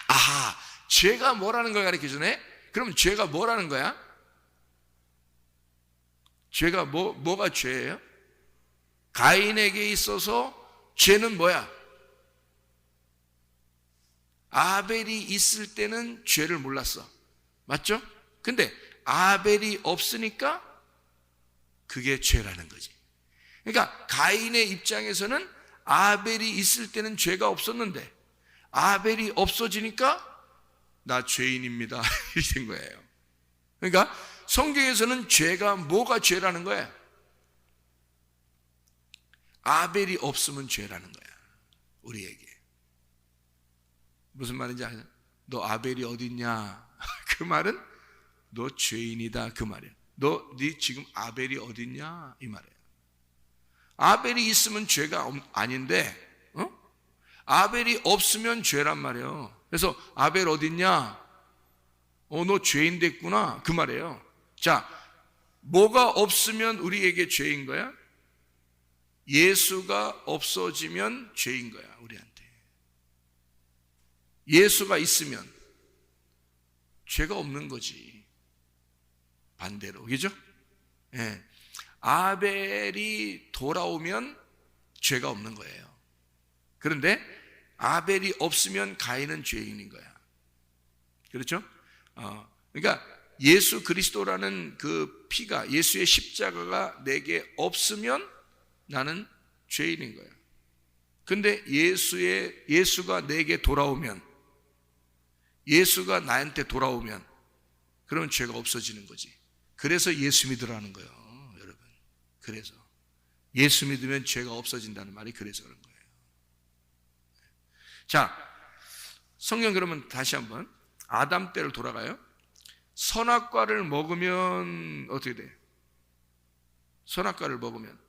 아하, 죄가 뭐라는 걸 가르쳐 주네? 그럼 죄가 뭐라는 거야? 죄가 뭐가 죄예요? 가인에게 있어서 죄는 뭐야? 아벨이 있을 때는 죄를 몰랐어. 맞죠? 근데 아벨이 없으니까 그게 죄라는 거지. 그러니까 가인의 입장에서는 아벨이 있을 때는 죄가 없었는데 아벨이 없어지니까 나 죄인입니다 이렇게 된 거예요. 그러니까 성경에서는 죄가 뭐가 죄라는 거야? 아벨이 없으면 죄라는 거야. 우리에게 무슨 말인지 아냐? 너 아벨이 어디 있냐? 그 말은 너 죄인이다 그 말이야. 네 지금 아벨이 어딨냐 이 말이야. 아벨이 있으면 죄가 아닌데 아벨이 없으면 죄란 말이에요. 그래서 아벨 어딨냐? 너 죄인 됐구나 그 말이에요. 자, 뭐가 없으면 우리에게 죄인 거야? 예수가 없어지면 죄인 거야 우리한테. 예수가 있으면 죄가 없는 거지. 반대로, 그죠? 예. 아벨이 돌아오면 죄가 없는 거예요. 그런데 아벨이 없으면 가인은 죄인인 거야. 그렇죠? 그러니까 예수 그리스도라는 그 피가, 예수의 십자가가 내게 없으면 나는 죄인인 거야. 근데 예수가 내게 돌아오면, 예수가 나한테 돌아오면 그러면 죄가 없어지는 거지. 그래서 예수 믿으라는 거예요, 여러분. 그래서 예수 믿으면 죄가 없어진다는 말이 그래서 그런 거예요. 자, 성경 그러면 다시 한번 아담 때를 돌아가요. 선악과를 먹으면 어떻게 돼? 선악과를 먹으면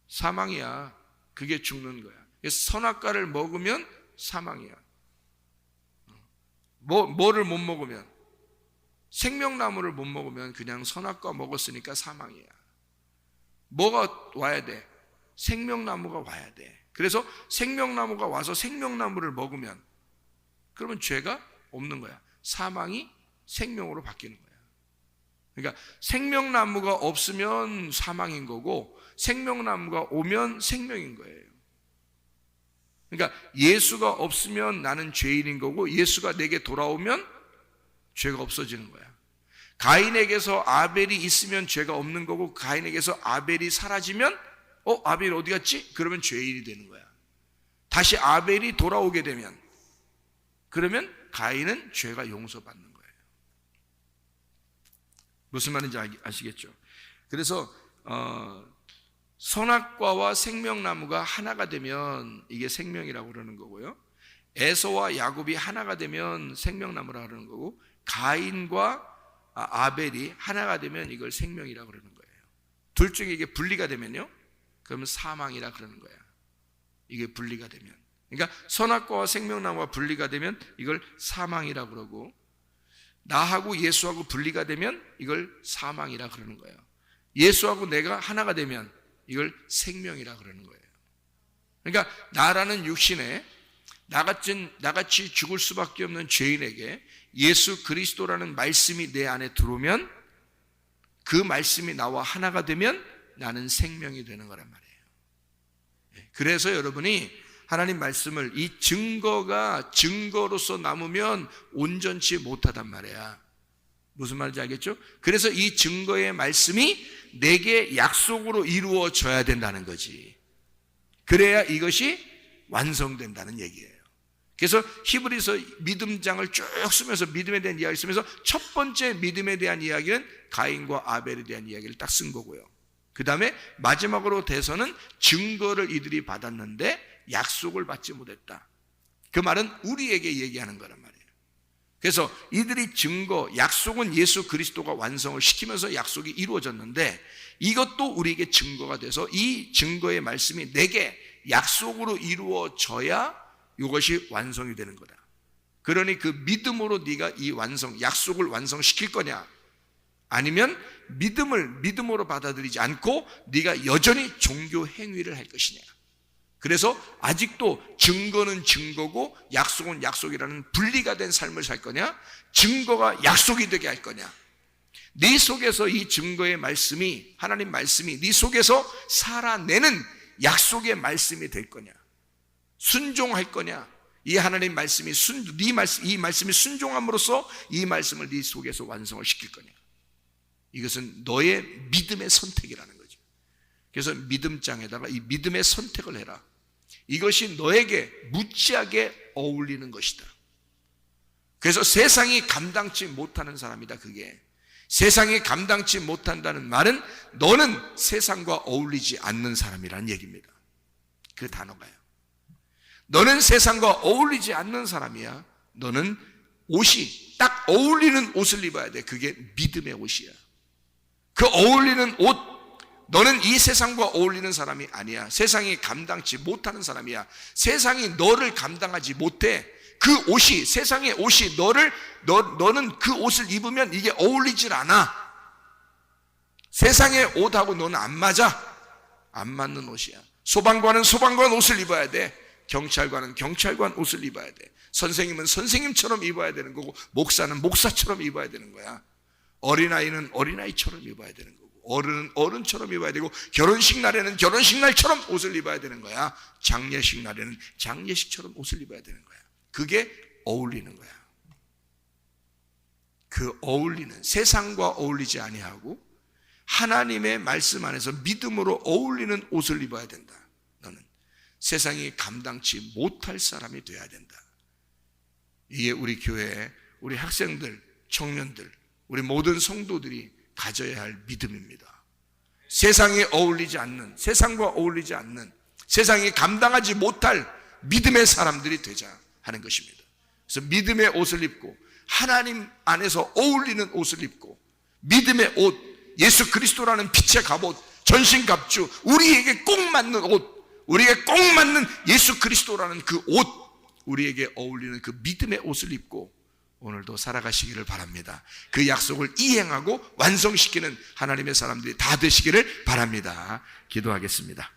사망이야. 그게 죽는 거야. 선악과를 먹으면 사망이야. 뭐를 못 먹으면, 생명나무를 못 먹으면 그냥 선악과 먹었으니까 사망이야. 뭐가 와야 돼? 생명나무가 와야 돼. 그래서 생명나무가 와서 생명나무를 먹으면 그러면 죄가 없는 거야. 사망이 생명으로 바뀌는 거야. 그러니까 생명나무가 없으면 사망인 거고 생명나무가 오면 생명인 거예요. 그러니까 예수가 없으면 나는 죄인인 거고 예수가 내게 돌아오면 죄가 없어지는 거야. 가인에게서 아벨이 있으면 죄가 없는 거고 가인에게서 아벨이 사라지면 아벨이 어디 갔지? 그러면 죄인이 되는 거야. 다시 아벨이 돌아오게 되면 그러면 가인은 죄가 용서받는 거예요. 무슨 말인지 아시겠죠? 그래서 선악과와 생명나무가 하나가 되면 이게 생명이라고 그러는 거고요. 에서와 야곱이 하나가 되면 생명나무라고 그러는 거고 가인과 아벨이 하나가 되면 이걸 생명이라고 그러는 거예요. 둘 중에 이게 분리가 되면요, 그러면 사망이라 그러는 거야. 이게 분리가 되면. 그러니까 선악과와 생명나무가 분리가 되면 이걸 사망이라 그러고 나하고 예수하고 분리가 되면 이걸 사망이라 그러는 거예요. 예수하고 내가 하나가 되면 이걸 생명이라 그러는 거예요. 그러니까 나라는 육신에 나같이 죽을 수밖에 없는 죄인에게 예수 그리스도라는 말씀이 내 안에 들어오면 그 말씀이 나와 하나가 되면 나는 생명이 되는 거란 말이에요. 그래서 여러분이 하나님 말씀을 이 증거가 증거로서 남으면 온전치 못하단 말이야. 무슨 말인지 알겠죠? 그래서 이 증거의 말씀이 내게 약속으로 이루어져야 된다는 거지. 그래야 이것이 완성된다는 얘기예요. 그래서 히브리서 믿음장을 쭉 쓰면서 믿음에 대한 이야기를 쓰면서 첫 번째 믿음에 대한 이야기는 가인과 아벨에 대한 이야기를 딱 쓴 거고요. 그 다음에 마지막으로 돼서는 증거를 이들이 받았는데 약속을 받지 못했다. 그 말은 우리에게 얘기하는 거란 말이에요. 그래서 이들이 증거, 약속은 예수 그리스도가 완성을 시키면서 약속이 이루어졌는데 이것도 우리에게 증거가 돼서 이 증거의 말씀이 내게 약속으로 이루어져야 이것이 완성이 되는 거다. 그러니 그 믿음으로 네가 이 약속을 완성시킬 거냐, 아니면 믿음으로 받아들이지 않고 네가 여전히 종교 행위를 할 것이냐. 그래서 아직도 증거는 증거고 약속은 약속이라는 분리가 된 삶을 살 거냐, 증거가 약속이 되게 할 거냐. 네 속에서 이 증거의 말씀이, 하나님 말씀이 네 속에서 살아내는 약속의 말씀이 될 거냐, 순종할 거냐. 이 하나님 말씀이 이 말씀이 순종함으로써 이 말씀을 네 속에서 완성을 시킬 거냐. 이것은 너의 믿음의 선택이라는 거죠. 그래서 믿음장에다가 이 믿음의 선택을 해라. 이것이 너에게 무지하게 어울리는 것이다. 그래서 세상이 감당치 못하는 사람이다. 그게 세상이 감당치 못한다는 말은 너는 세상과 어울리지 않는 사람이라는 얘기입니다. 그 단어가요. 너는 세상과 어울리지 않는 사람이야. 너는 옷이 딱 어울리는 옷을 입어야 돼. 그게 믿음의 옷이야. 그 어울리는 옷, 너는 이 세상과 어울리는 사람이 아니야. 세상이 감당치 못하는 사람이야. 세상이 너를 감당하지 못해. 그 옷이, 세상의 옷이 너는 그 옷을 입으면 이게 어울리질 않아. 세상의 옷하고 너는 안 맞아. 안 맞는 옷이야. 소방관은 소방관 옷을 입어야 돼. 경찰관은 경찰관 옷을 입어야 돼. 선생님은 선생님처럼 입어야 되는 거고, 목사는 목사처럼 입어야 되는 거야. 어린아이는 어린아이처럼 입어야 되는 거고, 어른은 어른처럼 입어야 되고, 결혼식 날에는 결혼식 날처럼 옷을 입어야 되는 거야. 장례식 날에는 장례식처럼 옷을 입어야 되는 거야. 그게 어울리는 거야. 그 어울리는, 세상과 어울리지 아니하고 하나님의 말씀 안에서 믿음으로 어울리는 옷을 입어야 된다. 너는 세상이 감당치 못할 사람이 돼야 된다. 이게 우리 교회, 우리 학생들, 청년들, 우리 모든 성도들이 가져야 할 믿음입니다. 세상에 어울리지 않는, 세상과 어울리지 않는, 세상이 감당하지 못할 믿음의 사람들이 되자 하는 것입니다. 그래서 믿음의 옷을 입고 하나님 안에서 어울리는 옷을 입고 믿음의 옷, 예수 그리스도라는 빛의 갑옷, 전신갑주, 우리에게 꼭 맞는 옷, 우리에게 꼭 맞는 예수 그리스도라는 그 옷, 우리에게 어울리는 그 믿음의 옷을 입고 오늘도 살아가시기를 바랍니다. 그 약속을 이행하고 완성시키는 하나님의 사람들이 다 되시기를 바랍니다. 기도하겠습니다.